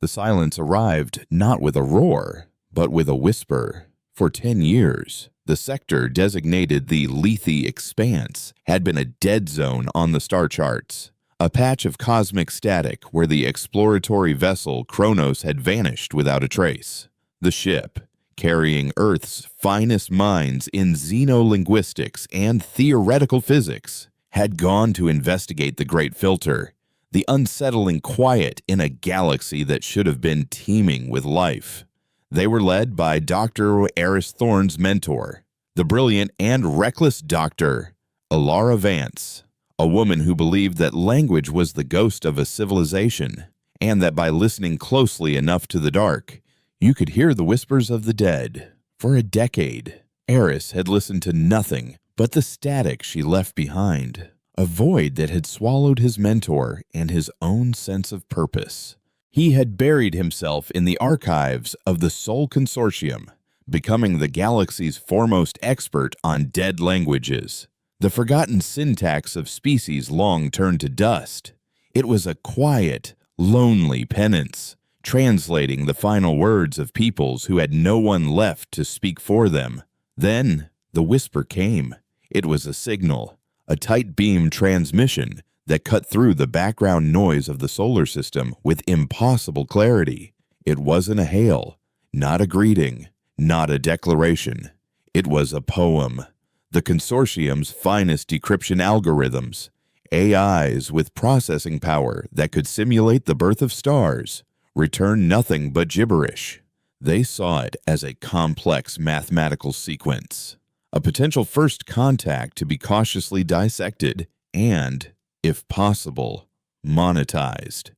The silence arrived not with a roar, but with a whisper. For 10 years, the sector designated the Lethe Expanse had been a dead zone on the star charts, a patch of cosmic static where the exploratory vessel Kronos had vanished without a trace. The ship, carrying Earth's finest minds in xenolinguistics and theoretical physics, had gone to investigate the Great Filter, the unsettling quiet in a galaxy that should have been teeming with life. They were led by Dr. Eris Thorne's mentor, the brilliant and reckless Dr. Alara Vance, a woman who believed that language was the ghost of a civilization, and that by listening closely enough to the dark, you could hear the whispers of the dead. For a decade, Eris had listened to nothing but the static she left behind, a void that had swallowed his mentor and his own sense of purpose. He had buried himself in the archives of the Sol Consortium, becoming the galaxy's foremost expert on dead languages, the forgotten syntax of species long turned to dust. It was a quiet, lonely penance, translating the final words of peoples who had no one left to speak for them. Then the whisper came. It was a signal, a tight beam transmission that cut through the background noise of the solar system with impossible clarity. It wasn't a hail, not a greeting, not a declaration. It was a poem. The consortium's finest decryption algorithms, AIs with processing power that could simulate the birth of stars, returned nothing but gibberish. They saw it as a complex mathematical sequence, a potential first contact to be cautiously dissected and, if possible, monetized.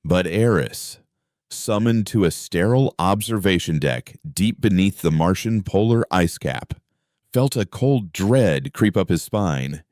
But Eris, summoned to a sterile observation deck deep beneath the Martian polar ice cap, felt a cold dread creep up his spine.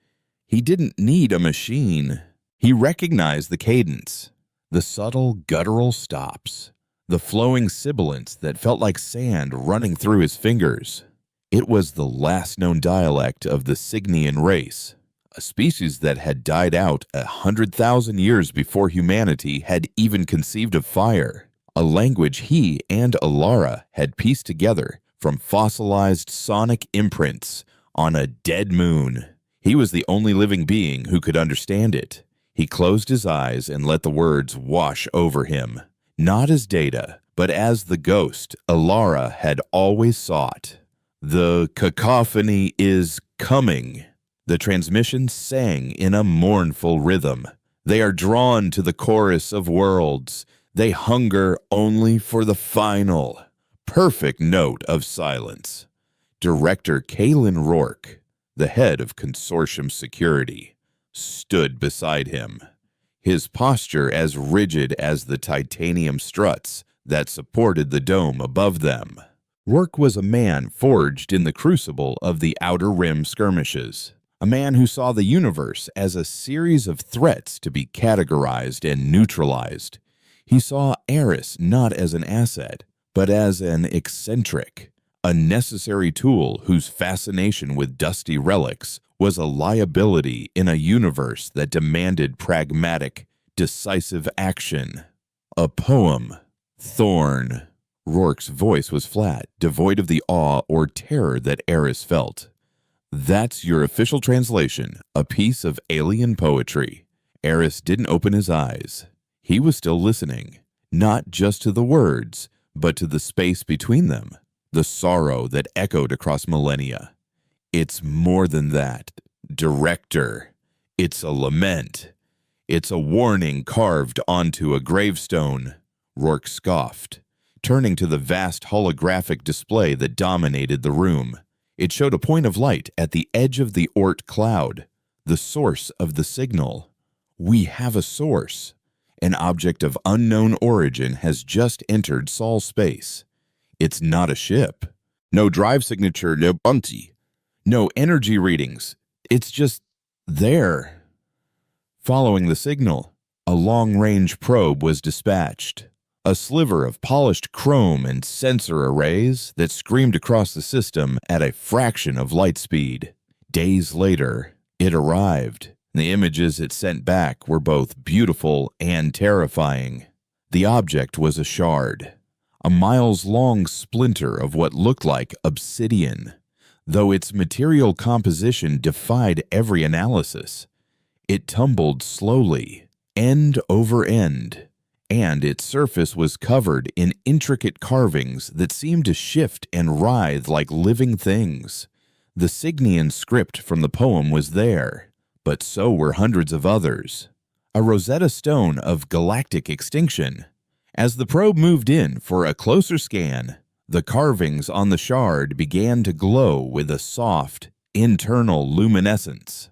He didn't need a machine. He recognized the cadence, the subtle guttural stops, the flowing sibilance that felt like sand running through his fingers. It was the last known dialect of the Cygnian race, a species that had died out 100,000 years before humanity had even conceived of fire, a language he and Alara had pieced together from fossilized sonic imprints on a dead moon. He was the only living being who could understand it. He closed his eyes and let the words wash over him, not as data, but as the ghost Alara had always sought. The cacophony is coming. The transmission sang in a mournful rhythm. They are drawn to the chorus of worlds. They hunger only for the final, perfect note of silence. Director Kalen Rourke, the head of Consortium Security, stood beside him, his posture as rigid as the titanium struts that supported the dome above them. Rourke was a man forged in the crucible of the Outer Rim skirmishes, a man who saw the universe as a series of threats to be categorized and neutralized. He saw Eris not as an asset, but as an eccentric, a necessary tool whose fascination with dusty relics was a liability in a universe that demanded pragmatic, decisive action. A poem. Thorn. Rourke's voice was flat, devoid of the awe or terror that Eris felt. That's your official translation, a piece of alien poetry. Eris didn't open his eyes. He was still listening, not just to the words, but to the space between them, the sorrow that echoed across millennia. It's more than that, Director. It's a lament. It's a warning carved onto a gravestone, Rourke scoffed, turning to the vast holographic display that dominated the room. It showed a point of light at the edge of the Oort cloud, the source of the signal. We have a source. An object of unknown origin has just entered Sol space. It's not a ship. No drive signature, no bounty. No energy readings. It's just there. Following the signal, a long-range probe was dispatched. A sliver of polished chrome and sensor arrays that screamed across the system at a fraction of light speed. Days later, it arrived. The images it sent back were both beautiful and terrifying. The object was a shard, a miles-long splinter of what looked like obsidian, though its material composition defied every analysis. It tumbled slowly, end over end, and its surface was covered in intricate carvings that seemed to shift and writhe like living things. The Signian script from the poem was there, but so were hundreds of others. A Rosetta Stone of galactic extinction. As the probe moved in for a closer scan, the carvings on the shard began to glow with a soft, internal luminescence.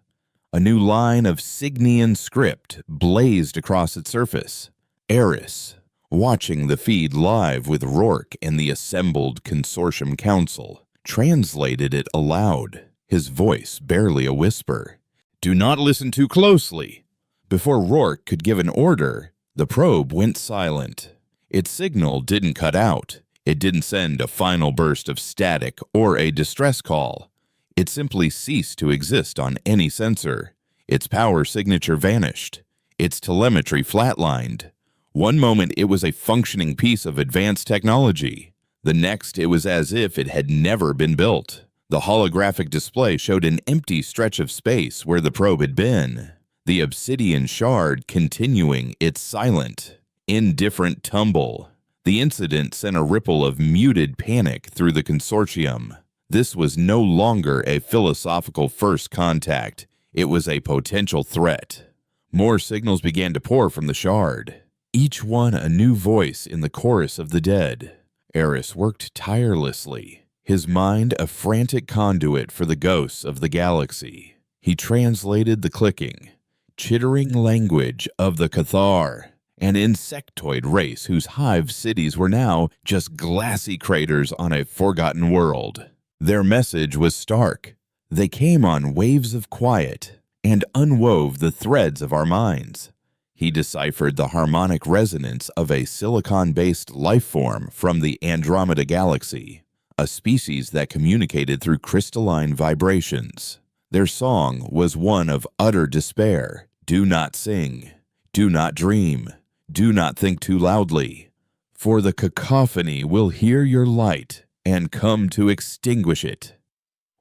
A new line of Signian script blazed across its surface. Eris, watching the feed live with Rourke and the assembled Consortium Council, translated it aloud, his voice barely a whisper. "Do not listen too closely." Before Rourke could give an order, the probe went silent. Its signal didn't cut out. It didn't send a final burst of static or a distress call. It simply ceased to exist on any sensor. Its power signature vanished. Its telemetry flatlined. One moment it was a functioning piece of advanced technology. The next it was as if it had never been built. The holographic display showed an empty stretch of space where the probe had been. The obsidian shard continuing its silent, indifferent tumble. The incident sent a ripple of muted panic through the consortium. This was no longer a philosophical first contact. It was a potential threat. More signals began to pour from the shard, each one a new voice in the chorus of the dead. Eris worked tirelessly, his mind a frantic conduit for the ghosts of the galaxy. He translated the clicking, chittering language of the Cathar, an insectoid race whose hive cities were now just glassy craters on a forgotten world. Their message was stark. They came on waves of quiet and unwove the threads of our minds. He deciphered the harmonic resonance of a silicon-based life form from the Andromeda Galaxy, a species that communicated through crystalline vibrations. Their song was one of utter despair. Do not sing. Do not dream. Do not think too loudly. For the cacophony will hear your light and come to extinguish it.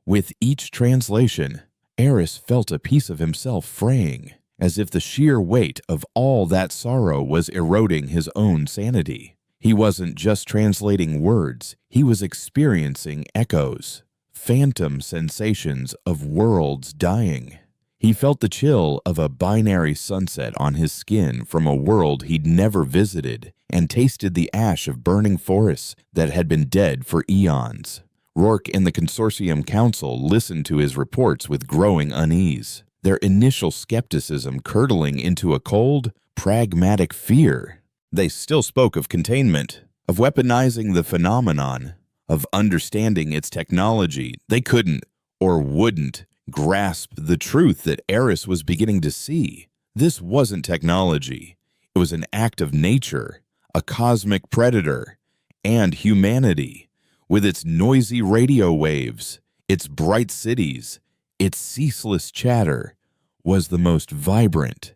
With each translation, Eris felt a piece of himself fraying, as if the sheer weight of all that sorrow was eroding his own sanity. He wasn't just translating words, he was experiencing echoes, phantom sensations of worlds dying. He felt the chill of a binary sunset on his skin from a world he'd never visited, and tasted the ash of burning forests that had been dead for eons. Rourke and the Consortium Council listened to his reports with growing unease, their initial skepticism curdling into a cold, pragmatic fear. They still spoke of containment, of weaponizing the phenomenon, of understanding its technology. They couldn't, or wouldn't, grasp the truth that Eris was beginning to see. This wasn't technology. It was an act of nature, a cosmic predator, and humanity, with its noisy radio waves, its bright cities, its ceaseless chatter, was the most vibrant,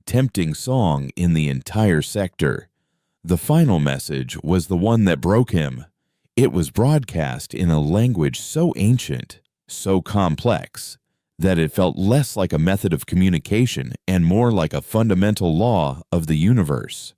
tempting song in the entire sector. The final message was the one that broke him. It was broadcast in a language so ancient, so complex, that it felt less like a method of communication and more like a fundamental law of the universe.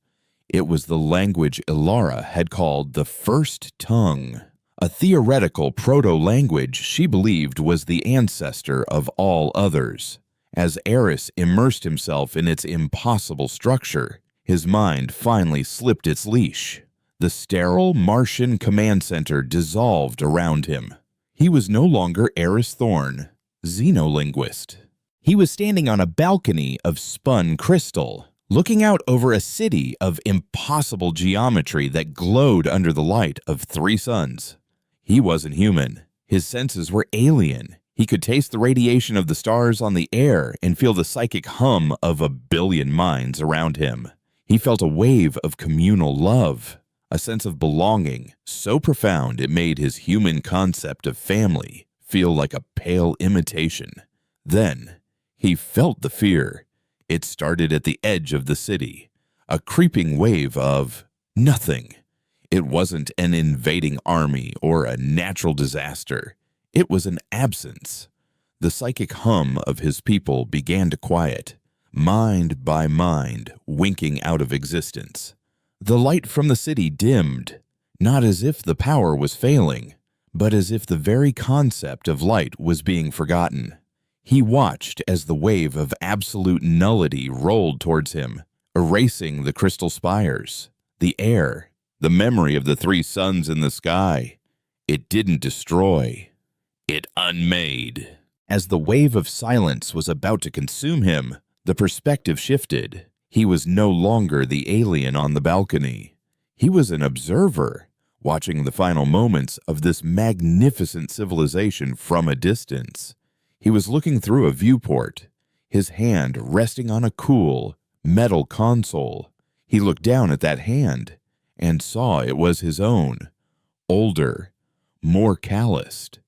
It was the language Ilara had called the First Tongue, a theoretical proto-language she believed was the ancestor of all others. As Eris immersed himself in its impossible structure, his mind finally slipped its leash. The sterile Martian command center dissolved around him. He was no longer Eris Thorne, xenolinguist. He was standing on a balcony of spun crystal, looking out over a city of impossible geometry that glowed under the light of 3 suns. He wasn't human. His senses were alien. He could taste the radiation of the stars on the air and feel the psychic hum of a billion minds around him. He felt a wave of communal love, a sense of belonging so profound it made his human concept of family feel like a pale imitation. Then, he felt the fear. It started at the edge of the city, A creeping wave of nothing. It wasn't an invading army or a natural disaster. It was an absence. The psychic hum of his people began to quiet, mind by mind winking out of existence. The light from the city dimmed, not as if the power was failing, but as if the very concept of light was being forgotten. He watched as the wave of absolute nullity rolled towards him, erasing the crystal spires, the air, the memory of the three suns in the sky. It didn't destroy. It unmade. As the wave of silence was about to consume him, the perspective shifted. He was no longer the alien on the balcony. He was an observer, watching the final moments of this magnificent civilization from a distance. He was looking through a viewport, his hand resting on a cool, metal console. He looked down at that hand and saw it was his own, older, more calloused.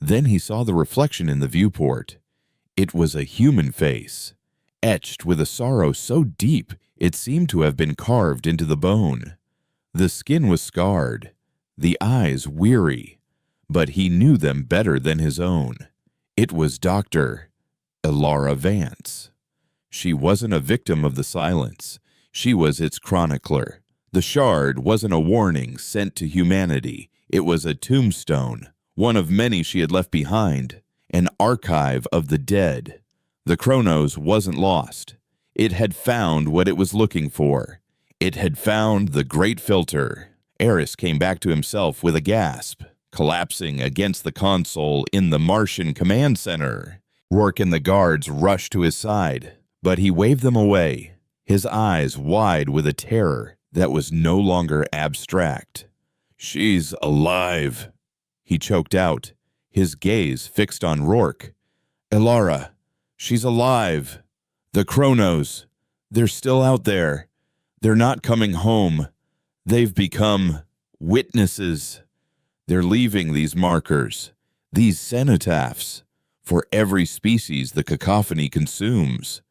Then he saw the reflection in the viewport. It was a human face, etched with a sorrow so deep it seemed to have been carved into the bone. The skin was scarred, the eyes weary, but he knew them better than his own. It was Dr. Elara Vance. She wasn't a victim of the silence. She was its chronicler. The shard wasn't a warning sent to humanity. It was a tombstone, one of many she had left behind, an archive of the dead. The Chronos wasn't lost. It had found what it was looking for. It had found the Great Filter. Eris came back to himself with a gasp, collapsing against the console in the Martian command center. Rourke and the guards rushed to his side, but he waved them away, his eyes wide with a terror that was no longer abstract. "She's alive," he choked out, his gaze fixed on Rourke. "Elara, she's alive. The Chronos, they're still out there. They're not coming home. They've become witnesses. They're leaving these markers, these cenotaphs, for every species the cacophony consumes."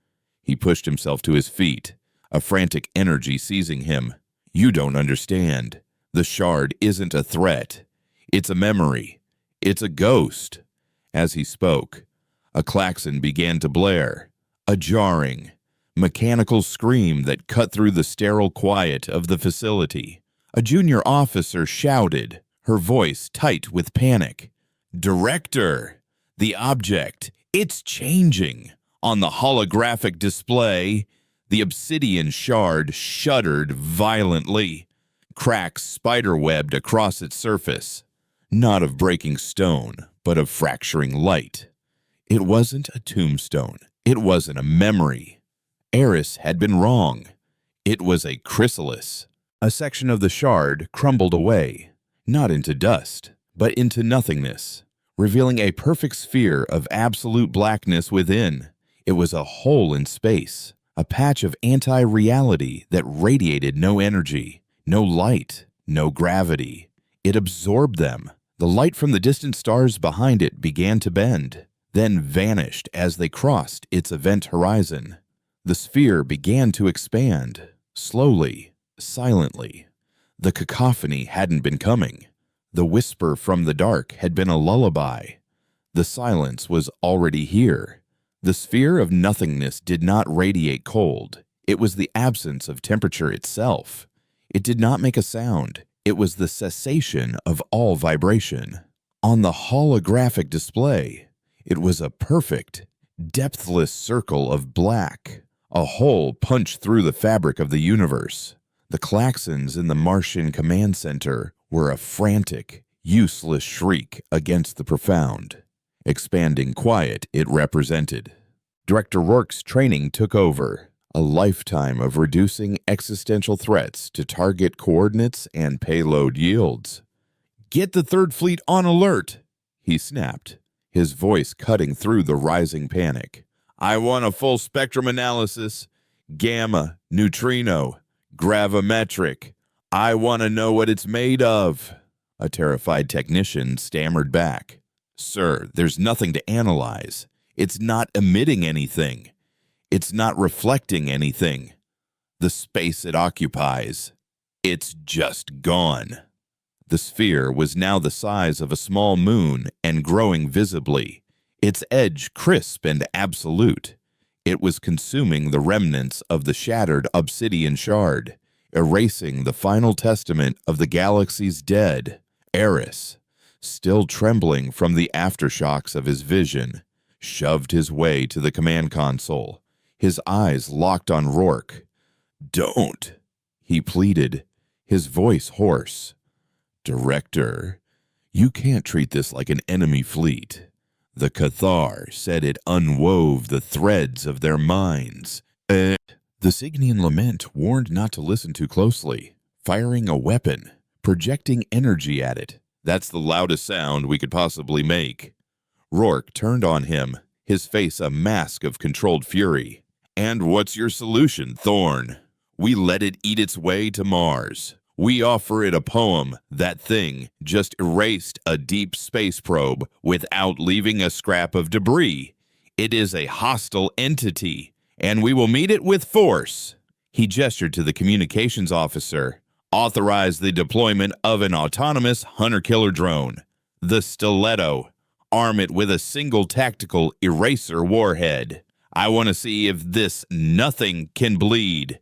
He pushed himself to his feet, a frantic energy seizing him. "You don't understand. The shard isn't a threat. It's a memory. It's a ghost." As he spoke, a klaxon began to blare, a jarring, mechanical scream that cut through the sterile quiet of the facility. A junior officer shouted, her voice tight with panic. "Director, the object, it's changing." On the holographic display, the obsidian shard shuddered violently. Cracks spiderwebbed across its surface, not of breaking stone, but of fracturing light. It wasn't a tombstone. It wasn't a memory. Eris had been wrong. It was a chrysalis. A section of the shard crumbled away, not into dust, but into nothingness, revealing a perfect sphere of absolute blackness within. It was a hole in space, a patch of anti-reality that radiated no energy, no light, no gravity. It absorbed them. The light from the distant stars behind it began to bend, then vanished as they crossed its event horizon. The sphere began to expand, slowly, silently. The cacophony hadn't been coming. The whisper from the dark had been a lullaby. The silence was already here. The sphere of nothingness did not radiate cold. It was the absence of temperature itself. It did not make a sound. It was the cessation of all vibration. On the holographic display, it was a perfect, depthless circle of black, a hole punched through the fabric of the universe. The klaxons in the Martian command center were a frantic, useless shriek against the profound, expanding quiet it represented. Director Rourke's training took over, a lifetime of reducing existential threats to target coordinates and payload yields. "Get the Third Fleet on alert," he snapped, his voice cutting through the rising panic. "I want a full spectrum analysis, gamma, neutrino, gravimetric. I want to know what it's made of." A terrified technician stammered back. "Sir, there's nothing to analyze. It's not emitting anything. It's not reflecting anything. the space it occupies. It's just gone. The sphere was now the size of a small moon and growing visibly, its edge crisp and absolute. It was consuming the remnants of the shattered obsidian shard, erasing the final testament of the galaxy's dead. Eris, still trembling from the aftershocks of his vision, shoved his way to the command console, his eyes locked on Rourke. "Don't," he pleaded, his voice hoarse. "Director, you can't treat this like an enemy fleet." The Cathar said it unwove the threads of their minds. The Signian lament warned not to listen too closely, firing a weapon, projecting energy at it. "That's the loudest sound we could possibly make." Rourke turned on him, his face a mask of controlled fury. "And what's your solution, Thorn? We let it eat its way to Mars. We offer it a poem. That thing just erased a deep space probe without leaving a scrap of debris. It is a hostile entity, and we will meet it with force." He gestured to the communications officer. "Authorize the deployment of an autonomous hunter-killer drone. The Stiletto. Arm it with a single tactical eraser warhead. I want to see if this nothing can bleed."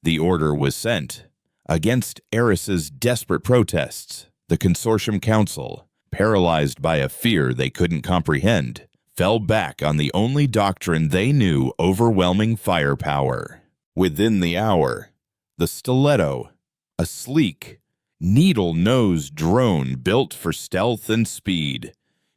The order was sent. Against Eris's desperate protests, the Consortium Council, paralyzed by a fear they couldn't comprehend, fell back on the only doctrine they knew: overwhelming firepower. Within the hour, the Stiletto, a sleek, needle-nosed drone built for stealth and speed,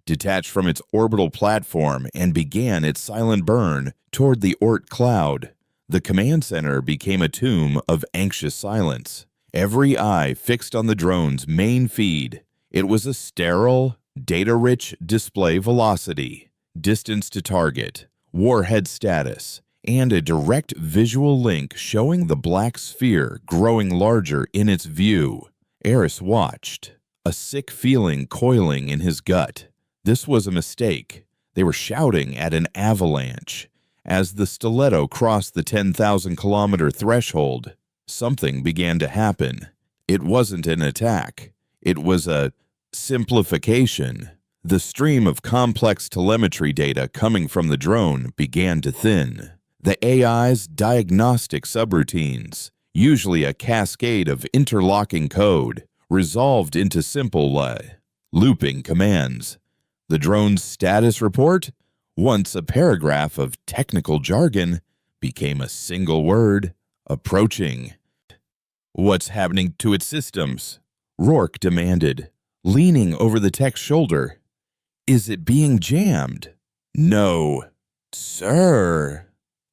detached from its orbital platform and began its silent burn toward the Oort cloud. The command center became a tomb of anxious silence, every eye fixed on the drone's main feed. It was a sterile, data-rich display: velocity, distance to target, warhead status, and a direct visual link showing the black sphere growing larger in its view. Eris watched, a sick feeling coiling in his gut. This was a mistake. They were shouting at an avalanche. As the Stiletto crossed the 10,000-kilometer threshold, something began to happen. It wasn't an attack. It was a simplification. The stream of complex telemetry data coming from the drone began to thin. The AI's diagnostic subroutines, usually a cascade of interlocking code, resolved into simple, looping commands. The drone's status report, once a paragraph of technical jargon, became a single word: approaching. "What's happening to its systems?" Rourke demanded, leaning over the tech's shoulder. "Is it being jammed?" "No, sir,"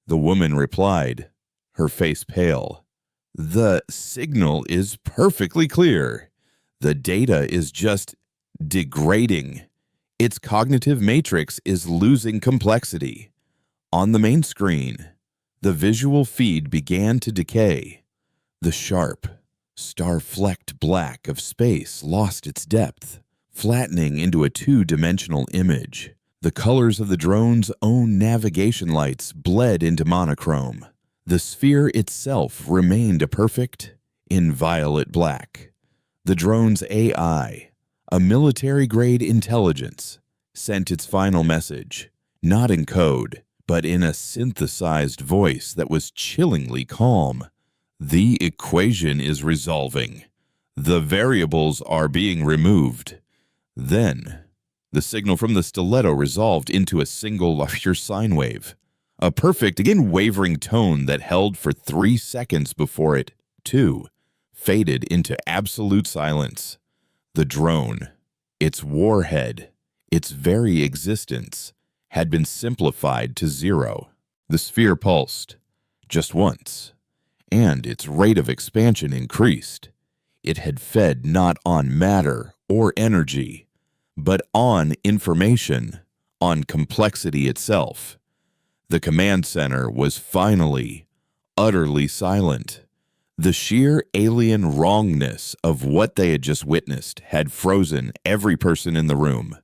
the woman replied, her face pale. "The signal is perfectly clear. The data is just degrading. Its cognitive matrix is losing complexity." On the main screen, the visual feed began to decay. The sharp, star-flecked black of space lost its depth, flattening into a two-dimensional image. The colors of the drone's own navigation lights bled into monochrome. The sphere itself remained a perfect, inviolate black. The drone's AI, a military-grade intelligence, sent its final message, not in code, but in a synthesized voice that was chillingly calm. "The equation is resolving. The variables are being removed." Then, the signal from the Stiletto resolved into a single pure sine wave, a perfect, again wavering tone that held for 3 seconds before it, too, faded into absolute silence. The drone, its warhead, its very existence, had been simplified to zero. The sphere pulsed, just once, and its rate of expansion increased. It had fed not on matter or energy, but on information, on complexity itself. The command center was finally, utterly silent. The sheer alien wrongness of what they had just witnessed had frozen every person in the room.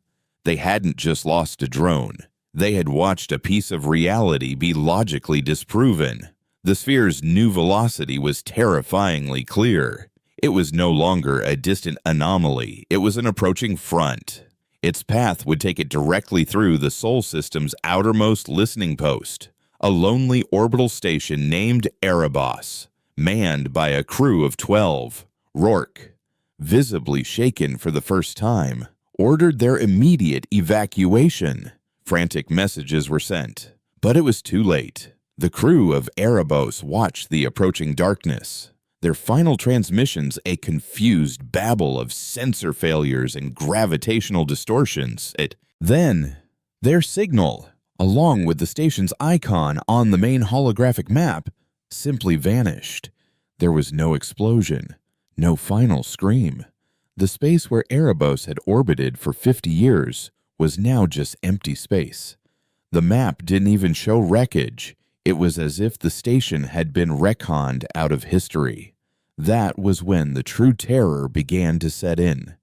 They hadn't just lost a drone. They had watched a piece of reality be logically disproven. The sphere's new velocity was terrifyingly clear. It was no longer a distant anomaly, it was an approaching front. Its path would take it directly through the Sol system's outermost listening post, a lonely orbital station named Erebos, manned by a crew of 12. Rourke, visibly shaken for the first time, ordered their immediate evacuation. Frantic messages were sent, but it was too late. The crew of Erebos watched the approaching darkness, their final transmissions a confused babble of sensor failures and gravitational distortions. Then, their signal, along with the station's icon on the main holographic map, simply vanished. There was no explosion, no final scream. The space where Erebos had orbited for 50 years was now just empty space. The map didn't even show wreckage. It was as if the station had been retconned out of history. That was when the true terror began to set in.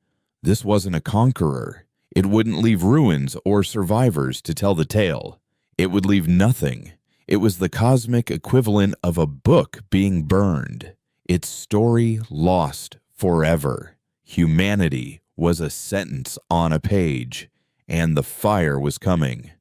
This wasn't a conqueror. It wouldn't leave ruins or survivors to tell the tale. It would leave nothing. It was the cosmic equivalent of a book being burned, its story lost forever. Humanity was a sentence on a page, and the fire was coming.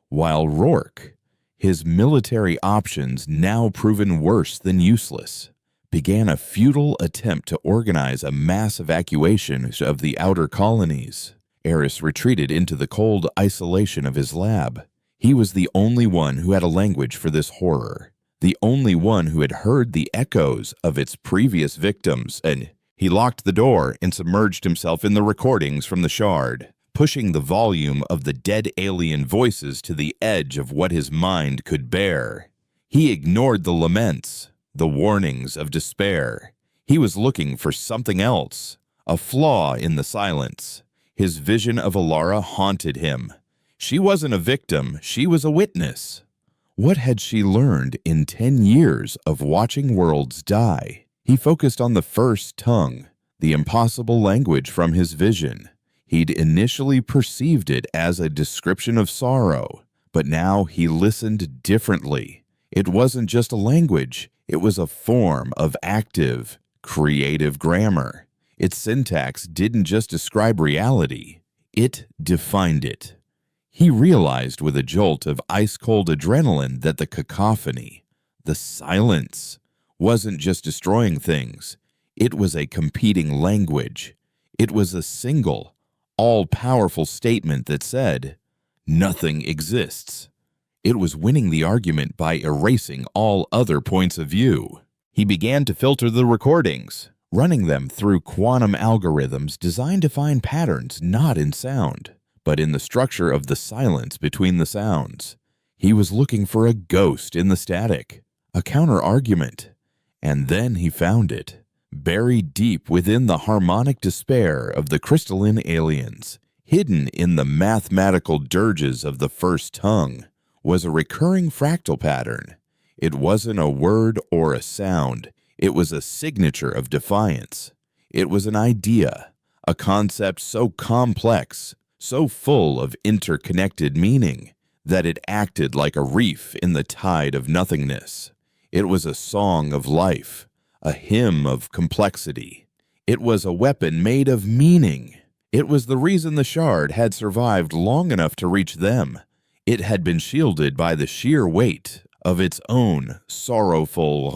While Rourke, his military options now proven worse than useless, began a futile attempt to organize a mass evacuation of the outer colonies. Eris retreated into the cold isolation of his lab. He was the only one who had a language for this horror, the only one who had heard the echoes of its previous victims, and he locked the door and submerged himself in the recordings from the shard, pushing the volume of the dead alien voices to the edge of what his mind could bear. He ignored the laments, the warnings of despair. He was looking for something else, a flaw in the silence. His vision of Alara haunted him. She wasn't a victim, she was a witness. What had she learned in 10 years of watching worlds die? He focused on the first tongue, the impossible language from his vision. He'd initially perceived it as a description of sorrow, but now he listened differently. It wasn't just a language, it was a form of active, creative grammar. Its syntax didn't just describe reality, it defined it. He realized with a jolt of ice-cold adrenaline that the cacophony, the silence, wasn't just destroying things. It was a competing language. It was a single, all-powerful statement that said, "Nothing exists." It was winning the argument by erasing all other points of view. He began to filter the recordings, running them through quantum algorithms designed to find patterns not in sound, but in the structure of the silence between the sounds. He was looking for a ghost in the static, a counter-argument, and then he found it. Buried deep within the harmonic despair of the crystalline aliens, hidden in the mathematical dirges of the first tongue, was a recurring fractal pattern. It wasn't a word or a sound, it was a signature of defiance. It was an idea, a concept so complex, so full of interconnected meaning, that it acted like a reef in the tide of nothingness. It was a song of life, a hymn of complexity. It was a weapon made of meaning. It was the reason the shard had survived long enough to reach them. It had been shielded by the sheer weight of its own sorrowful,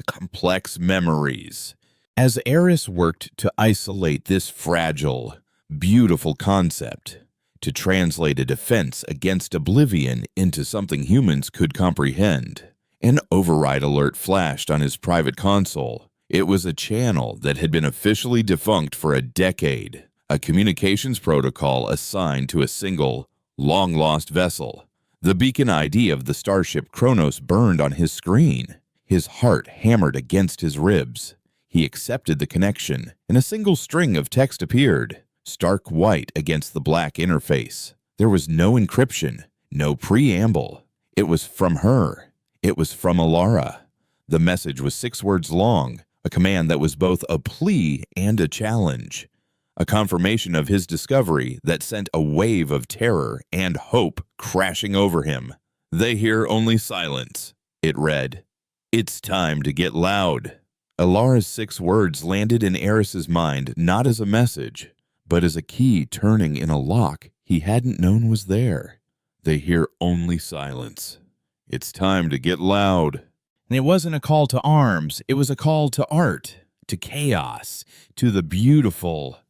complex memories. As Eris worked to isolate this fragile, beautiful concept, to translate a defense against oblivion into something humans could comprehend, an override alert flashed on his private console. It was a channel that had been officially defunct for a decade, a communications protocol assigned to a single, long-lost vessel. The beacon ID of the starship Kronos burned on his screen. His heart hammered against his ribs. He accepted the connection, and a single string of text appeared, stark white against the black interface. There was no encryption, no preamble. It was from her. It was from Alara. The message was 6 words long, a command that was both a plea and a challenge, a confirmation of his discovery that sent a wave of terror and hope crashing over him. "They hear only silence," it read. It's time to get loud. Alara's 6 words landed in Eris's mind not as a message, but as a key turning in a lock he hadn't known was there. They hear only silence. It's time to get loud. And it wasn't a call to arms, it was a call to art, to chaos, to the beautiful,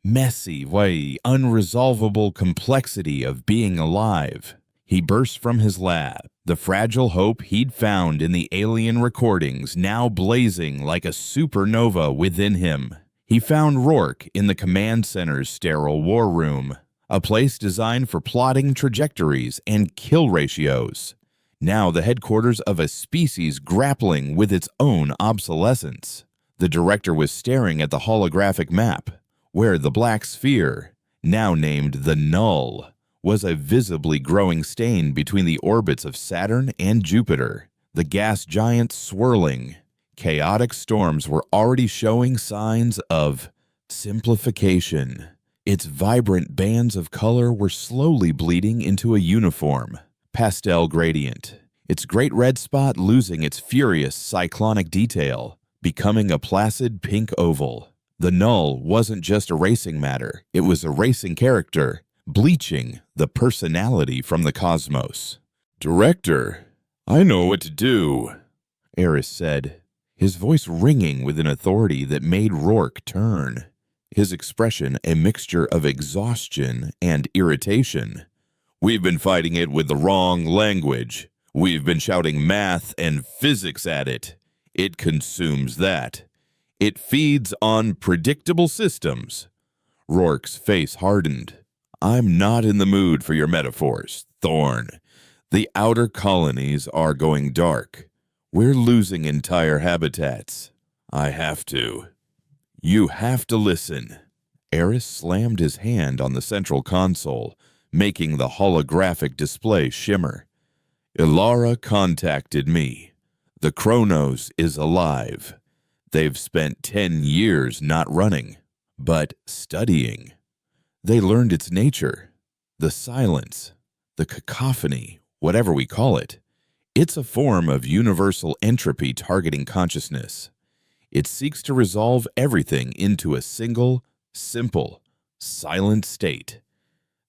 messy, unresolvable complexity of being alive. He burst from his lab, the fragile hope he'd found in the alien recordings now blazing like a supernova within him. He found Rourke in the command center's sterile war room, a place designed for plotting trajectories and kill ratios. Now the headquarters of a species grappling with its own obsolescence. The director was staring at the holographic map, where the black sphere, now named the Null, was a visibly growing stain between the orbits of Saturn and Jupiter, the gas giants swirling. Chaotic storms were already showing signs of simplification. Its vibrant bands of color were slowly bleeding into a uniform, pastel gradient, its great red spot losing its furious cyclonic detail, becoming a placid pink oval. The Null wasn't just erasing matter, it was erasing character, bleaching the personality from the cosmos. "Director, I know what to do," Eris said, his voice ringing with an authority that made Rourke turn, his expression a mixture of exhaustion and irritation. "We've been fighting it with the wrong language. We've been shouting math and physics at it. It consumes that. It feeds on predictable systems." Rourke's face hardened. "I'm not in the mood for your metaphors, Thorn. The outer colonies are going dark. We're losing entire habitats. I have to. You have to listen." Eris slammed his hand on the central console, making the holographic display shimmer. "Ilara contacted me. The Chronos is alive. They've spent 10 years not running, but studying. They learned its nature, the silence, the cacophony, whatever we call it. It's a form of universal entropy targeting consciousness. It seeks to resolve everything into a single, simple, silent state.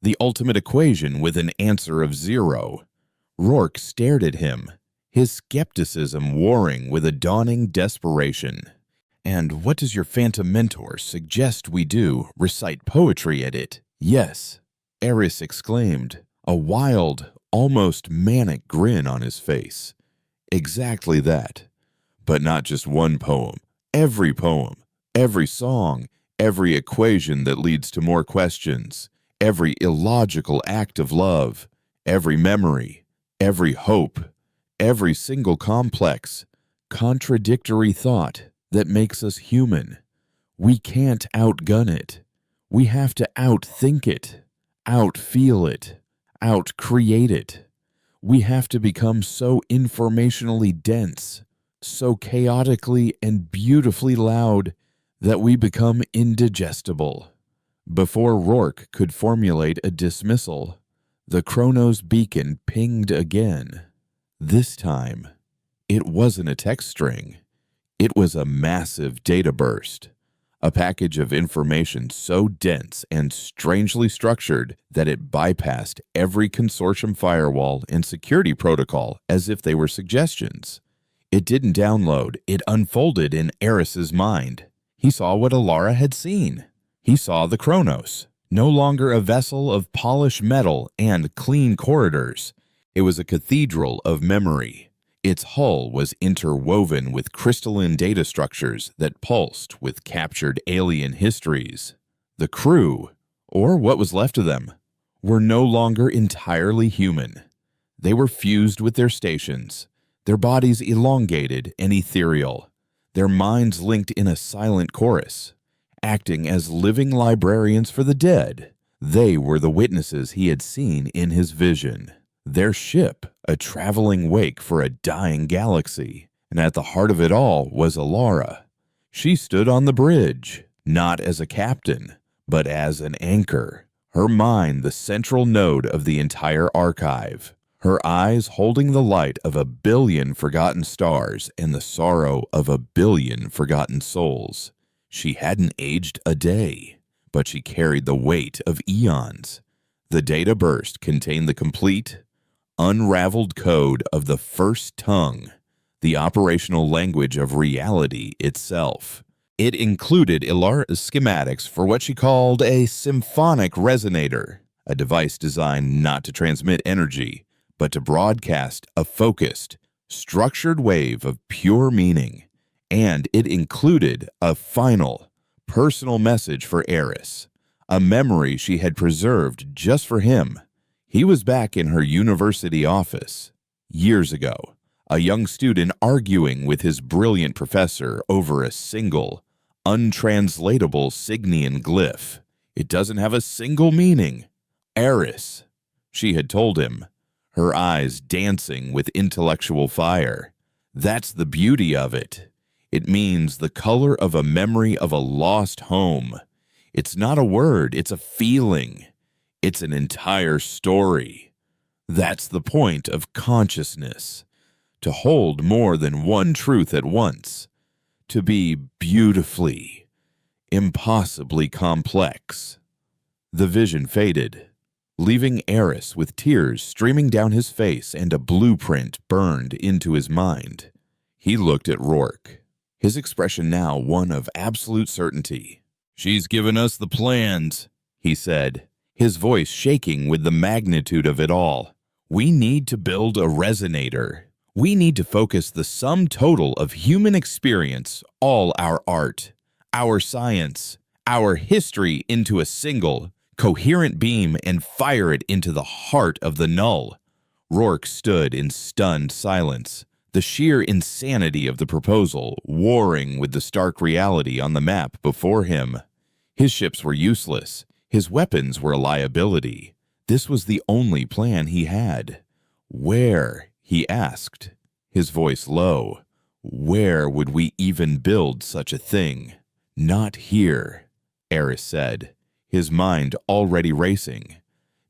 The ultimate equation with an answer of 0. Rourke stared at him, his skepticism warring with a dawning desperation. "And what does your phantom mentor suggest we do? Recite poetry at it?" "Yes," Eris exclaimed, a wild, almost manic grin on his face. "Exactly that. But not just one poem, every song, every equation that leads to more questions, every illogical act of love, every memory, every hope, every single complex, contradictory thought that makes us human. We can't outgun it. We have to outthink it, outfeel it, outcreate it. We have to become so informationally dense, so chaotically and beautifully loud that we become indigestible." Before Rourke could formulate a dismissal, the Chronos beacon pinged again. This time, it wasn't a text string. It was a massive data burst, a package of information so dense and strangely structured that it bypassed every consortium firewall and security protocol as if they were suggestions. It didn't download, it unfolded in Eris's mind. He saw what Alara had seen. He saw the Chronos, no longer a vessel of polished metal and clean corridors. It was a cathedral of memory. Its hull was interwoven with crystalline data structures that pulsed with captured alien histories. The crew, or what was left of them, were no longer entirely human. They were fused with their stations, their bodies elongated and ethereal, their minds linked in a silent chorus, acting as living librarians for the dead. They were the witnesses he had seen in his vision. Their ship, a traveling wake for a dying galaxy. And at the heart of it all was Alara. She stood on the bridge, not as a captain, but as an anchor, her mind the central node of the entire archive, her eyes holding the light of 1 billion forgotten stars and the sorrow of 1 billion forgotten souls. She hadn't aged a day, but she carried the weight of eons. The data burst contained the complete, unraveled code of the first tongue, the operational language of reality itself. It included Ilara's schematics for what she called a symphonic resonator, a device designed not to transmit energy, but to broadcast a focused, structured wave of pure meaning. And it included a final, personal message for Eris, a memory she had preserved just for him. He was back in her university office. Years ago, a young student arguing with his brilliant professor over a single, untranslatable Signian glyph. It doesn't have a single meaning. Eris, she had told him, her eyes dancing with intellectual fire. That's the beauty of it. It means the color of a memory of a lost home. It's not a word, it's a feeling. It's an entire story. That's the point of consciousness. To hold more than one truth at once. To be beautifully, impossibly complex. The vision faded, leaving Eris with tears streaming down his face and a blueprint burned into his mind. He looked at Rourke, his expression now one of absolute certainty. "She's given us the plans," he said, his voice shaking with the magnitude of it all. "We need to build a resonator. We need to focus the sum total of human experience, all our art, our science, our history into a single, coherent beam and fire it into the heart of the null." Rourke stood in stunned silence, the sheer insanity of the proposal warring with the stark reality on the map before him. His ships were useless. His weapons were a liability. This was the only plan he had. "Where?" he asked, his voice low. "Where would we even build such a thing?" "Not here," Eris said, his mind already racing.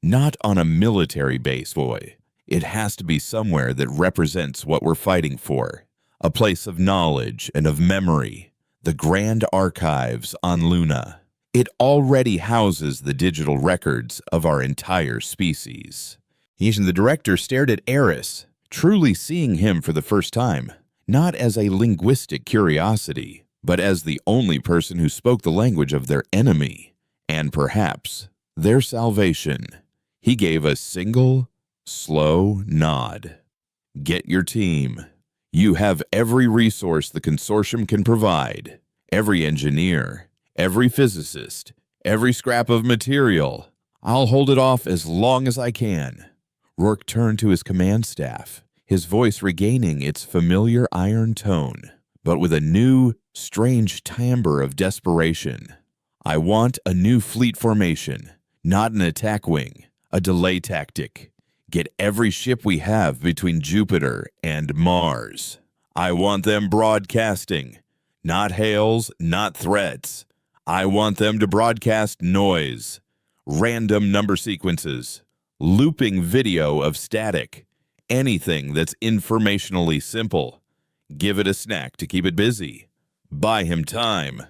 "Not on a military base, boy. It has to be somewhere that represents what we're fighting for. A place of knowledge and of memory. The Grand Archives on Luna. It already houses the digital records of our entire species." The director stared at Eris, truly seeing him for the first time, not as a linguistic curiosity, but as the only person who spoke the language of their enemy, and perhaps their salvation. He gave a single, slow nod. "Get your team. You have every resource the consortium can provide, every engineer, every physicist, every scrap of material. I'll hold it off as long as I can." Rourke turned to his command staff, his voice regaining its familiar iron tone, but with a new, strange timbre of desperation. "I want a new fleet formation, not an attack wing, a delay tactic. Get every ship we have between Jupiter and Mars. I want them broadcasting, not hails, not threats. I want them to broadcast noise, random number sequences, looping video of static, anything that's informationally simple. Give it a snack to keep it busy. Buy him time."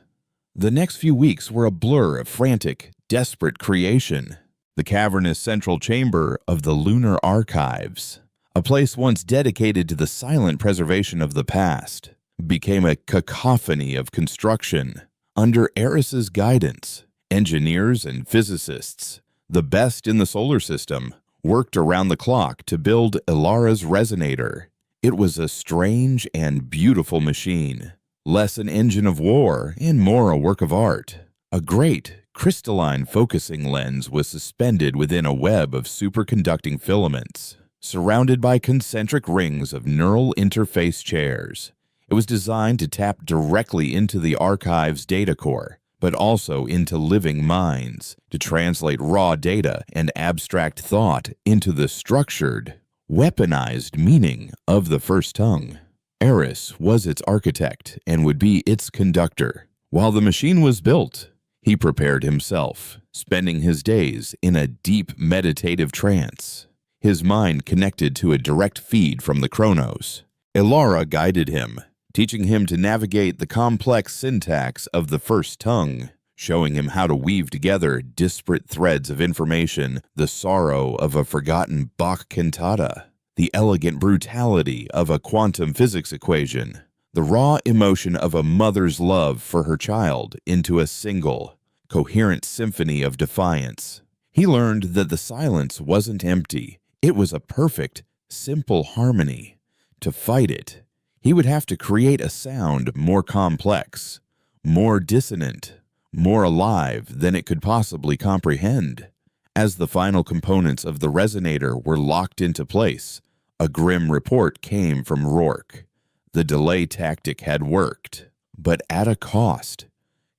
The next few weeks were a blur of frantic, desperate creation. The cavernous central chamber of the Lunar Archives, a place once dedicated to the silent preservation of the past, became a cacophony of construction. Under Eris's guidance, engineers and physicists, the best in the solar system, worked around the clock to build Ilara's resonator. It was a strange and beautiful machine, less an engine of war and more a work of art. A great, crystalline focusing lens was suspended within a web of superconducting filaments, surrounded by concentric rings of neural interface chairs. It was designed to tap directly into the archive's data core, but also into living minds, to translate raw data and abstract thought into the structured, weaponized meaning of the first tongue. Eris was its architect and would be its conductor. While the machine was built, he prepared himself, spending his days in a deep meditative trance. his mind connected to a direct feed from the Chronos. Ilara guided him, teaching him to navigate the complex syntax of the first tongue, showing him how to weave together disparate threads of information, the sorrow of a forgotten Bach cantata, the elegant brutality of a quantum physics equation, the raw emotion of a mother's love for her child into a single, coherent symphony of defiance. He learned that the silence wasn't empty. It was a perfect, simple harmony. To fight it, he would have to create a sound more complex, more dissonant, more alive than it could possibly comprehend. As the final components of the resonator were locked into place, a grim report came from Rourke. The delay tactic had worked, but at a cost.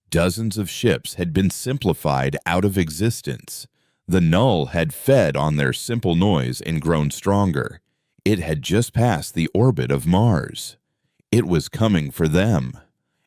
Dozens of ships had been simplified out of existence. The null had fed on their simple noise and grown stronger. It had just passed the orbit of Mars. It was coming for them.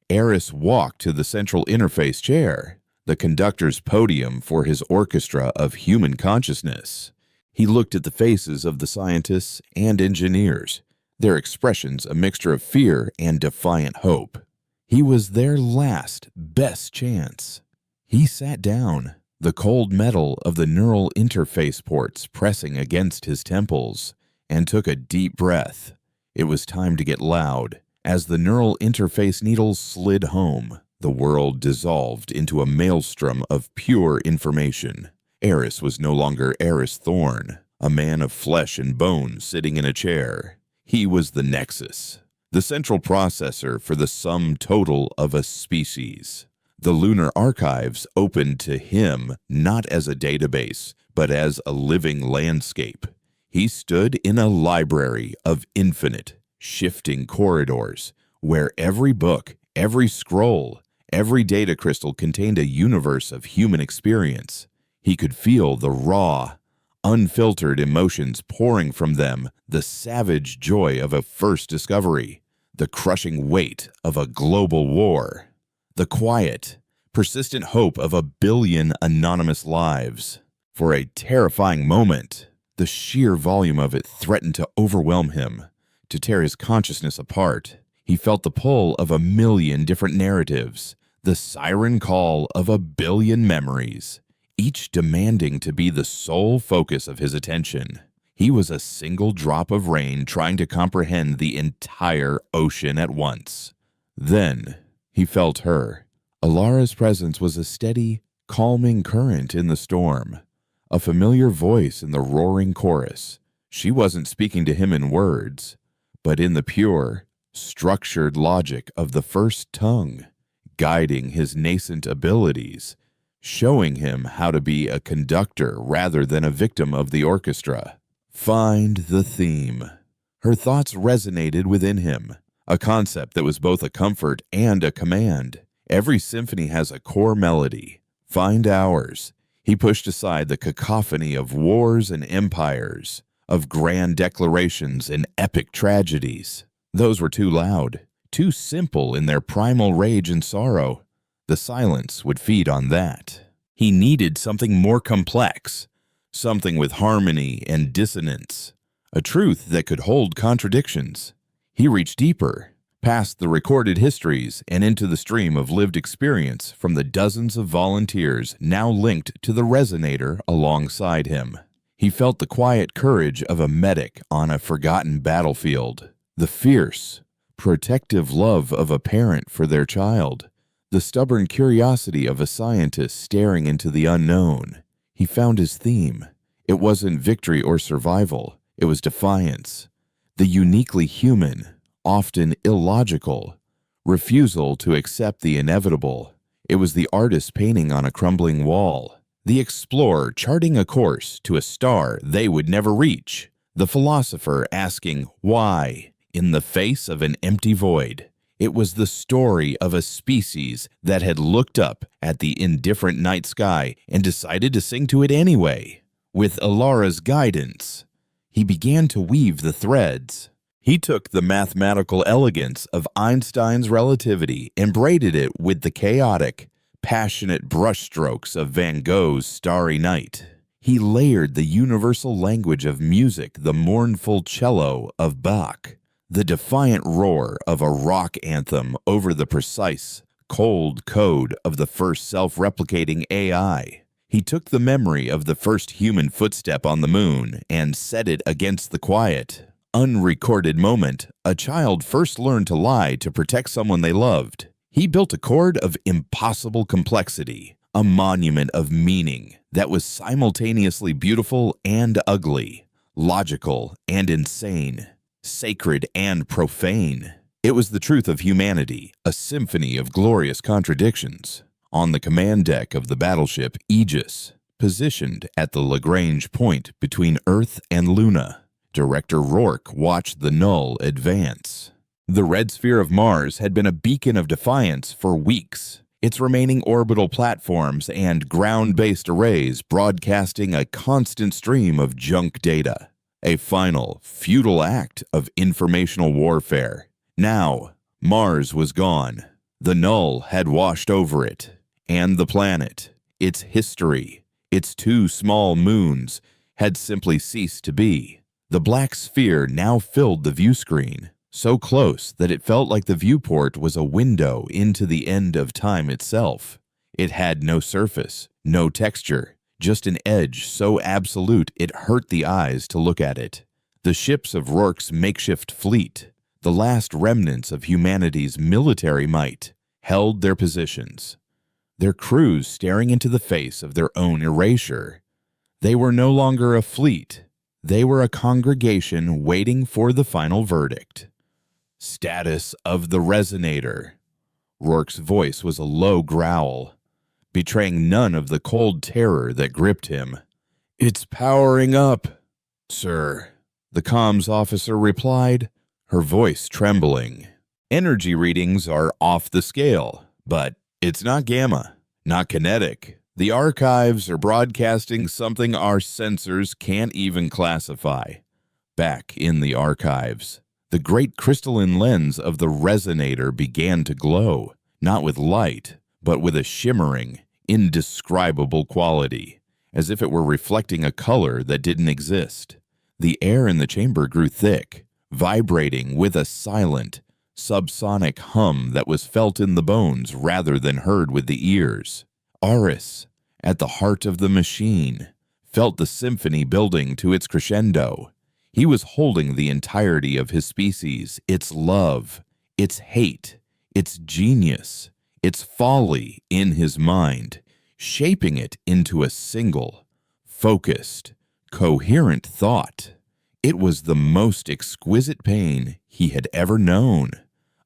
Eris walked to the central interface chair, the conductor's podium for his orchestra of human consciousness. He looked at the faces of the scientists and engineers, their expressions a mixture of fear and defiant hope. He was their last, best chance. He sat down, the cold metal of the neural interface ports pressing against his temples, and took a deep breath. It was time to get loud. As the neural interface needles slid home, the world dissolved into a maelstrom of pure information. Eris was no longer Eris Thorne, a man of flesh and bone sitting in a chair. He was the Nexus, the central processor for the sum total of a species. The lunar archives opened to him not as a database, but as a living landscape. He stood in a library of infinite, shifting corridors, where every book, every scroll, every data crystal contained a universe of human experience. He could feel the raw, unfiltered emotions pouring from them, the savage joy of a first discovery, the crushing weight of a global war, the quiet, persistent hope of a billion anonymous lives. For a terrifying moment, the sheer volume of it threatened to overwhelm him, to tear his consciousness apart. He felt the pull of a million different narratives, the siren call of a billion memories, each demanding to be the sole focus of his attention. He was a single drop of rain trying to comprehend the entire ocean at once. Then he felt her. Ilara's presence was a steady, calming current in the storm, a familiar voice in the roaring chorus. She wasn't speaking to him in words, but in the pure, structured logic of the first tongue, guiding his nascent abilities, showing him how to be a conductor rather than a victim of the orchestra. Find the theme. Her thoughts resonated within him, a concept that was both a comfort and a command. Every symphony has a core melody. Find ours. He pushed aside the cacophony of wars and empires, of grand declarations and epic tragedies. Those were too loud, too simple in their primal rage and sorrow. The silence would feed on that. He needed something more complex, something with harmony and dissonance, a truth that could hold contradictions. He reached deeper, past the recorded histories and into the stream of lived experience from the dozens of volunteers now linked to the resonator alongside him. He felt the quiet courage of a medic on a forgotten battlefield, the fierce, protective love of a parent for their child, the stubborn curiosity of a scientist staring into the unknown. He found his theme. It wasn't victory or survival. It was defiance. The uniquely human, often illogical, refusal to accept the inevitable. It was the artist painting on a crumbling wall, the explorer charting a course to a star they would never reach, the philosopher asking why in the face of an empty void. It was the story of a species that had looked up at the indifferent night sky and decided to sing to it anyway. With Ilara's guidance, he began to weave the threads. He took the mathematical elegance of Einstein's relativity and braided it with the chaotic, passionate brushstrokes of Van Gogh's Starry Night. He layered the universal language of music, the mournful cello of Bach, the defiant roar of a rock anthem over the precise, cold code of the first self-replicating AI. He took the memory of the first human footstep on the moon and set it against the quiet, unrecorded moment a child first learned to lie to protect someone they loved. He built a chord of impossible complexity, a monument of meaning that was simultaneously beautiful and ugly, logical and insane, sacred and profane. It was the truth of humanity, a symphony of glorious contradictions. On the command deck of the battleship Aegis, positioned at the Lagrange point between Earth and Luna, Director Rourke watched the Null advance. The red sphere of Mars had been a beacon of defiance for weeks, its remaining orbital platforms and ground-based arrays broadcasting a constant stream of junk data, a final, futile act of informational warfare. Now, Mars was gone. The Null had washed over it, and the planet, its history, its 2 small moons, had simply ceased to be. The black sphere now filled the view screen, so close that it felt like the viewport was a window into the end of time itself. It had no surface, no texture, just an edge so absolute it hurt the eyes to look at it. The ships of Rourke's makeshift fleet, the last remnants of humanity's military might, held their positions, their crews staring into the face of their own erasure. They were no longer a fleet. They were a congregation waiting for the final verdict. Status of the resonator. Rourke's voice was a low growl, betraying none of the cold terror that gripped him. "It's powering up, sir," the comms officer replied, her voice trembling. "Energy readings are off the scale, but it's not gamma, not kinetic. The archives are broadcasting something our sensors can't even classify." Back in the archives, the great crystalline lens of the resonator began to glow, not with light, but with a shimmering, indescribable quality, as if it were reflecting a color that didn't exist. The air in the chamber grew thick, vibrating with a silent, subsonic hum that was felt in the bones rather than heard with the ears. Aris, at the heart of the machine, felt the symphony building to its crescendo. He was holding the entirety of his species, its love, its hate, its genius, its folly in his mind, shaping it into a single, focused, coherent thought. It was the most exquisite pain he had ever known,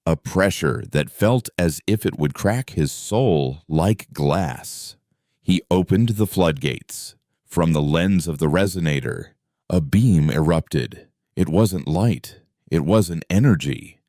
a pressure that felt as if it would crack his soul like glass. He opened the floodgates. From the lens of the resonator, a beam erupted. It wasn't light. It wasn't energy.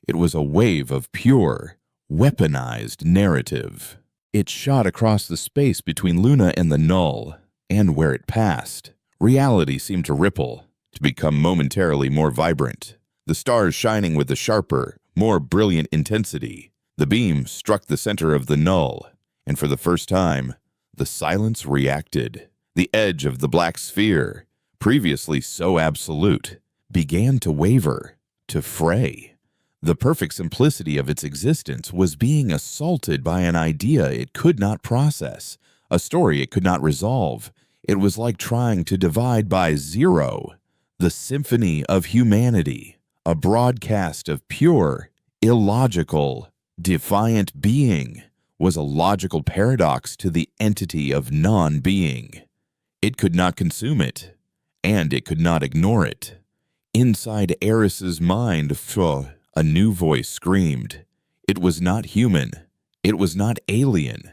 It was a wave of pure, weaponized narrative. It shot across the space between Luna and the Null, and where it passed, reality seemed to ripple, to become momentarily more vibrant, the stars shining with a sharper, more brilliant intensity. The beam struck the center of the Null, and for the first time, the silence reacted. The edge of the black sphere, previously so absolute, began to waver, to fray. The perfect simplicity of its existence was being assaulted by an idea it could not process, a story it could not resolve. It was like trying to divide by zero. The symphony of humanity, a broadcast of pure, illogical, defiant being, was a logical paradox to the entity of non-being. It could not consume it, and it could not ignore it. Inside Eris's mind, a new voice screamed. It was not human. It was not alien.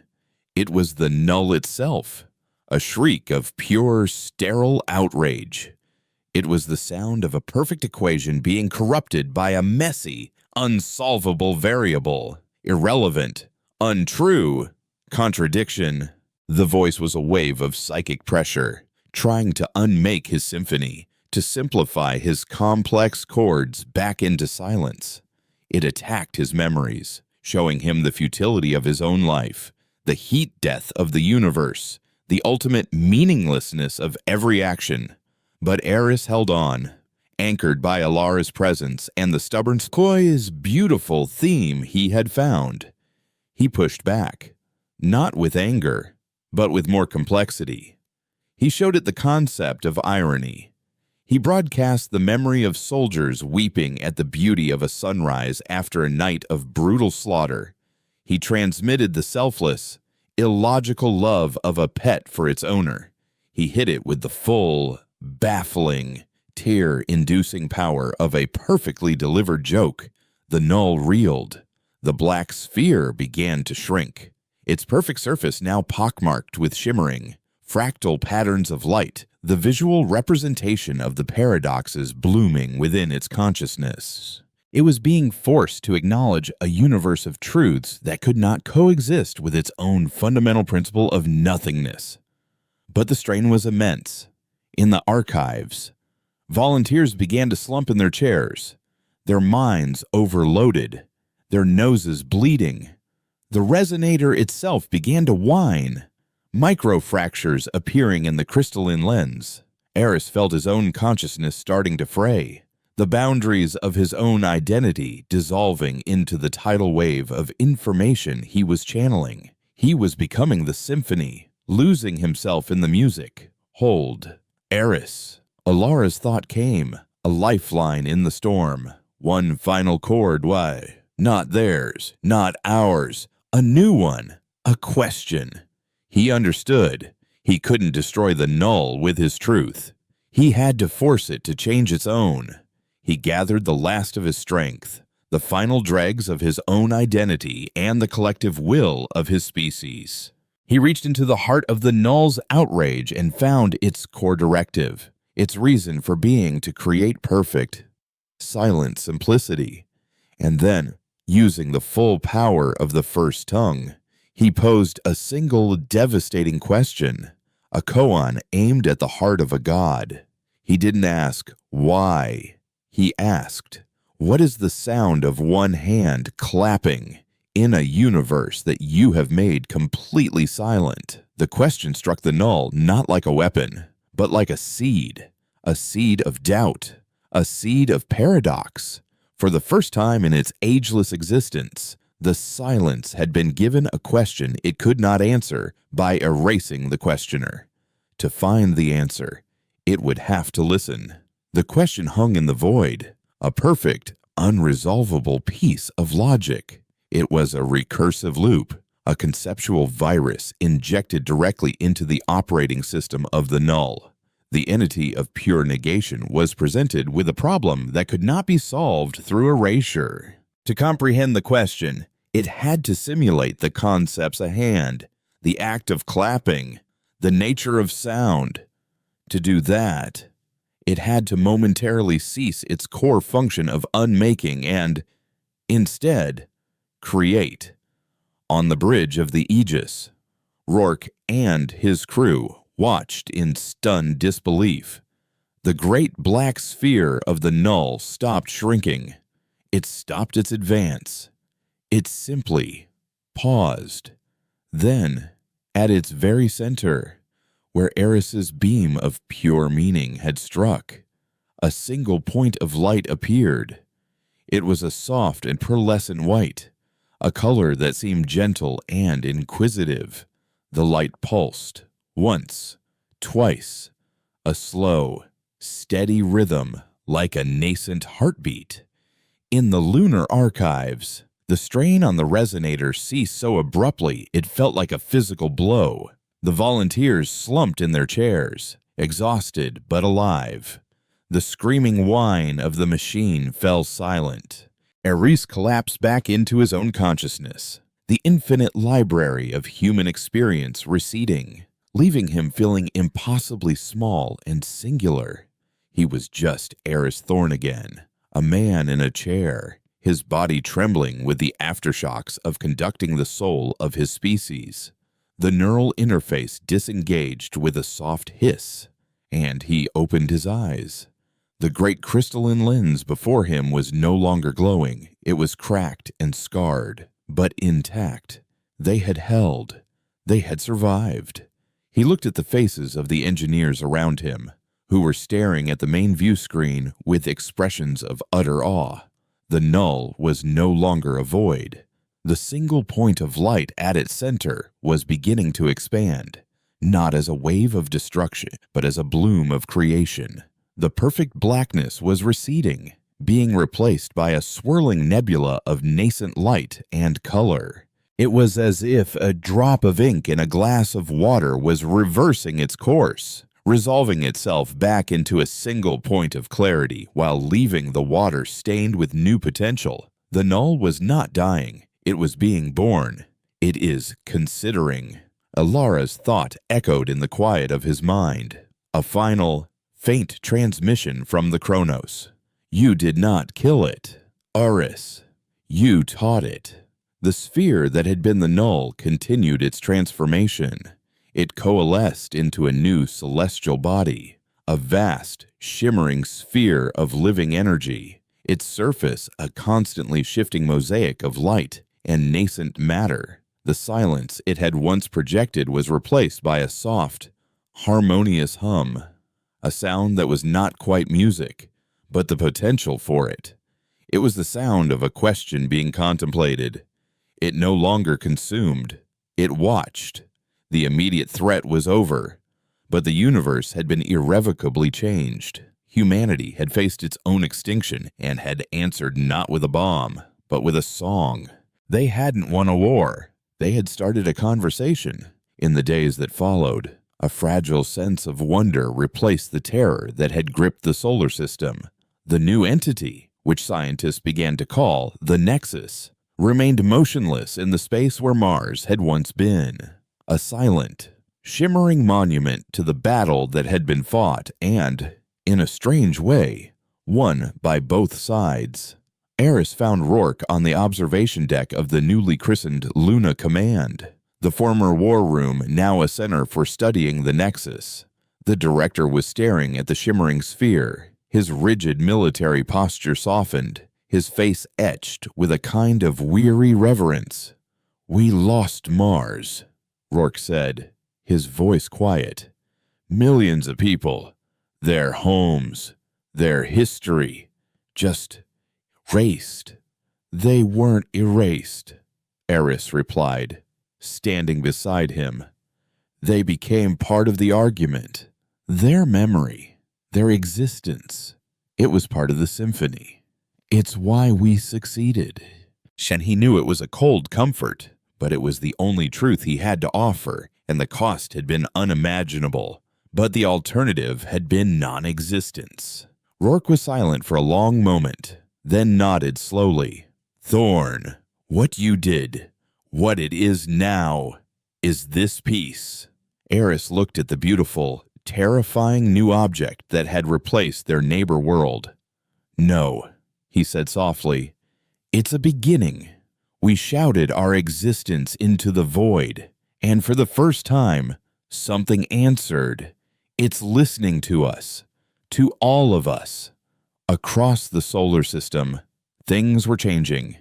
It was the Null itself, a shriek of pure, sterile outrage. It was the sound of a perfect equation being corrupted by a messy, unsolvable variable, irrelevant, untrue, contradiction. The voice was a wave of psychic pressure, trying to unmake his symphony, to simplify his complex chords back into silence. It attacked his memories, showing him the futility of his own life, the heat death of the universe, the ultimate meaninglessness of every action. But Eris held on, anchored by Alara's presence and the stubborn Skoy's beautiful theme he had found. He pushed back, not with anger, but with more complexity. He showed it the concept of irony. He broadcast the memory of soldiers weeping at the beauty of a sunrise after a night of brutal slaughter. He transmitted the selfless, illogical love of a pet for its owner. He hit it with the full, baffling, tear-inducing power of a perfectly delivered joke. The null reeled. The black sphere began to shrink, its perfect surface now pockmarked with shimmering, fractal patterns of light, the visual representation of the paradoxes blooming within its consciousness. It was being forced to acknowledge a universe of truths that could not coexist with its own fundamental principle of nothingness. But the strain was immense. In the archives, volunteers began to slump in their chairs, their minds overloaded, their noses bleeding. The resonator itself began to whine, microfractures appearing in the crystalline lens. Eris felt his own consciousness starting to fray, the boundaries of his own identity dissolving into the tidal wave of information he was channeling. He was becoming the symphony, losing himself in the music. Hold. Eris. Alara's thought came, a lifeline in the storm. One final chord, why? Not theirs, not ours. A new one, a question. He understood. He couldn't destroy the null with his truth. He had to force it to change its own. He gathered the last of his strength, the final dregs of his own identity and the collective will of his species. He reached into the heart of the null's outrage and found its core directive, its reason for being to create perfect, silent simplicity. And then, using the full power of the first tongue, he posed a single devastating question, a koan aimed at the heart of a god. He didn't ask, why? He asked, what is the sound of one hand clapping in a universe that you have made completely silent? The question struck the null not like a weapon, but like a seed of doubt, a seed of paradox. For the first time in its ageless existence, the silence had been given a question it could not answer by erasing the questioner. To find the answer, it would have to listen. The question hung in the void, a perfect, unresolvable piece of logic. It was a recursive loop, a conceptual virus injected directly into the operating system of the null. The entity of pure negation was presented with a problem that could not be solved through erasure. To comprehend the question, it had to simulate the concepts at hand, the act of clapping, the nature of sound. To do that, it had to momentarily cease its core function of unmaking and, instead, create. On the bridge of the Aegis, Rourke and his crew watched in stunned disbelief. The great black sphere of the null stopped shrinking. It stopped its advance. It simply paused. Then, at its very center, where Eris's beam of pure meaning had struck, a single point of light appeared. It was a soft and pearlescent white, a color that seemed gentle and inquisitive. The light pulsed, once, twice, a slow, steady rhythm like a nascent heartbeat. In the lunar archives, the strain on the resonator ceased so abruptly it felt like a physical blow. The volunteers slumped in their chairs, exhausted but alive. The screaming whine of the machine fell silent. Eris collapsed back into his own consciousness, the infinite library of human experience receding, leaving him feeling impossibly small and singular. He was just Eris Thorne again, a man in a chair, his body trembling with the aftershocks of conducting the soul of his species. The neural interface disengaged with a soft hiss, and he opened his eyes. The great crystalline lens before him was no longer glowing. It was cracked and scarred, but intact. They had held. They had survived. He looked at the faces of the engineers around him, who were staring at the main view screen with expressions of utter awe. The null was no longer a void. The single point of light at its center was beginning to expand, not as a wave of destruction, but as a bloom of creation. The perfect blackness was receding, being replaced by a swirling nebula of nascent light and color. It was as if a drop of ink in a glass of water was reversing its course, resolving itself back into a single point of clarity while leaving the water stained with new potential. The null was not dying. It was being born. It is considering. Alara's thought echoed in the quiet of his mind. A final, faint transmission from the Chronos. You did not kill it. Aris, you taught it. The sphere that had been the null continued its transformation. It coalesced into a new celestial body, a vast, shimmering sphere of living energy, its surface a constantly shifting mosaic of light and nascent matter. The silence it had once projected was replaced by a soft, harmonious hum, a sound that was not quite music, but the potential for it. It was the sound of a question being contemplated. It no longer consumed. It watched. The immediate threat was over, but the universe had been irrevocably changed. Humanity had faced its own extinction and had answered not with a bomb, but with a song. They hadn't won a war. They had started a conversation. In the days that followed, a fragile sense of wonder replaced the terror that had gripped the solar system. The new entity, which scientists began to call the Nexus, remained motionless in the space where Mars had once been. A silent, shimmering monument to the battle that had been fought and, in a strange way, won by both sides. Eris found Rourke on the observation deck of the newly christened Luna Command, the former war room now a center for studying the Nexus. The director was staring at the shimmering sphere, his rigid military posture softened, his face etched with a kind of weary reverence. "We lost Mars," Rourke said, his voice quiet. "Millions of people, their homes, their history, just erased." "They weren't erased," Eris replied, standing beside him. "They became part of the argument. Their memory, their existence, it was part of the symphony. It's why we succeeded." And he knew it was a cold comfort, but it was the only truth he had to offer, and the cost had been unimaginable. But the alternative had been non-existence. Rourke was silent for a long moment, then nodded slowly. "Thorn, what you did, what it is now, is this piece." Eris looked at the beautiful, terrifying new object that had replaced their neighbor world. "No," he said softly. "It's a beginning. We shouted our existence into the void, and for the first time, something answered. It's listening to us, to all of us." Across the solar system, things were changing.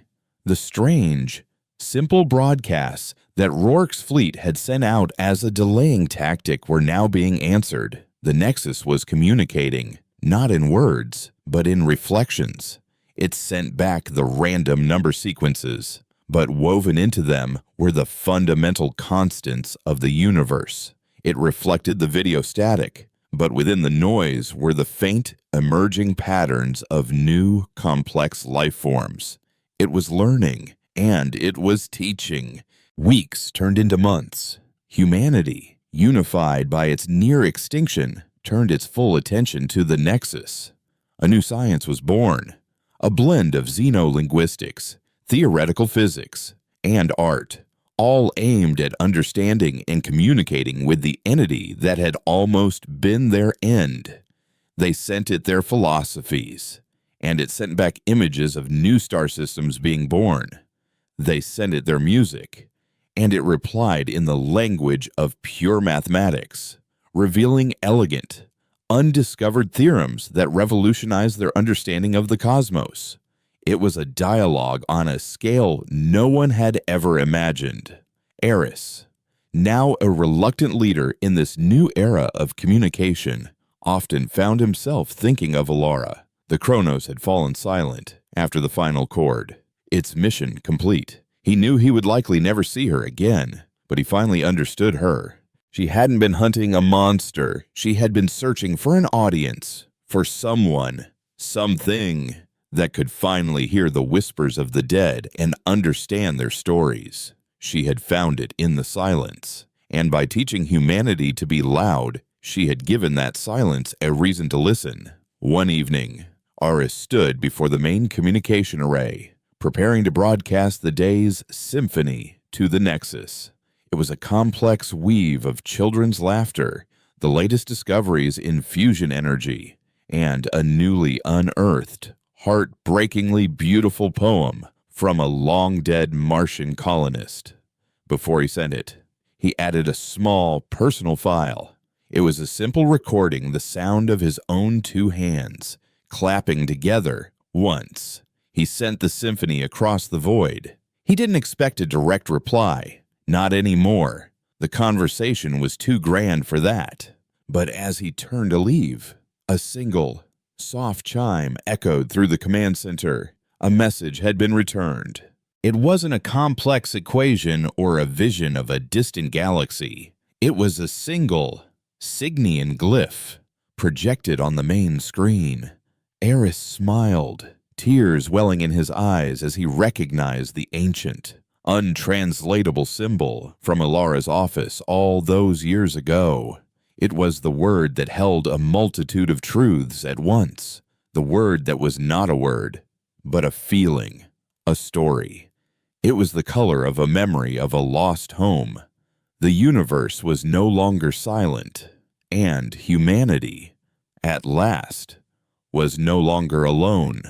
The strange, simple broadcasts that Rourke's fleet had sent out as a delaying tactic were now being answered. The Nexus was communicating, not in words, but in reflections. It sent back the random number sequences, but woven into them were the fundamental constants of the universe. It reflected the video static, but within the noise were the faint, emerging patterns of new, complex life forms. It was learning, and it was teaching. Weeks turned into months. Humanity, unified by its near extinction, turned its full attention to the Nexus. A new science was born, a blend of xenolinguistics, theoretical physics, and art, all aimed at understanding and communicating with the entity that had almost been their end. They sent it their philosophies, and it sent back images of new star systems being born. They sent it their music, and it replied in the language of pure mathematics, revealing elegant, undiscovered theorems that revolutionized their understanding of the cosmos. It was a dialogue on a scale no one had ever imagined. Eris, now a reluctant leader in this new era of communication, often found himself thinking of Alara. The Chronos had fallen silent after the final chord, its mission complete. He knew he would likely never see her again, but he finally understood her. She hadn't been hunting a monster. She had been searching for an audience, for someone, something that could finally hear the whispers of the dead and understand their stories. She had found it in the silence, and by teaching humanity to be loud, she had given that silence a reason to listen. One evening, Aris stood before the main communication array, preparing to broadcast the day's symphony to the Nexus. It was a complex weave of children's laughter, the latest discoveries in fusion energy, and a newly unearthed, heartbreakingly beautiful poem from a long-dead Martian colonist. Before he sent it, he added a small, personal file. It was a simple recording, the sound of his own two hands, clapping together once. He sent the symphony across the void. He didn't expect a direct reply. Not anymore. The conversation was too grand for that. But as he turned to leave, a single, soft chime echoed through the command center. A message had been returned. It wasn't a complex equation or a vision of a distant galaxy. It was a single, Signian glyph projected on the main screen. Eris smiled, tears welling in his eyes as he recognized the ancient, untranslatable symbol from Alara's office all those years ago. It was the word that held a multitude of truths at once, the word that was not a word, but a feeling, a story. It was the color of a memory of a lost home. The universe was no longer silent, and humanity, at last, was no longer alone.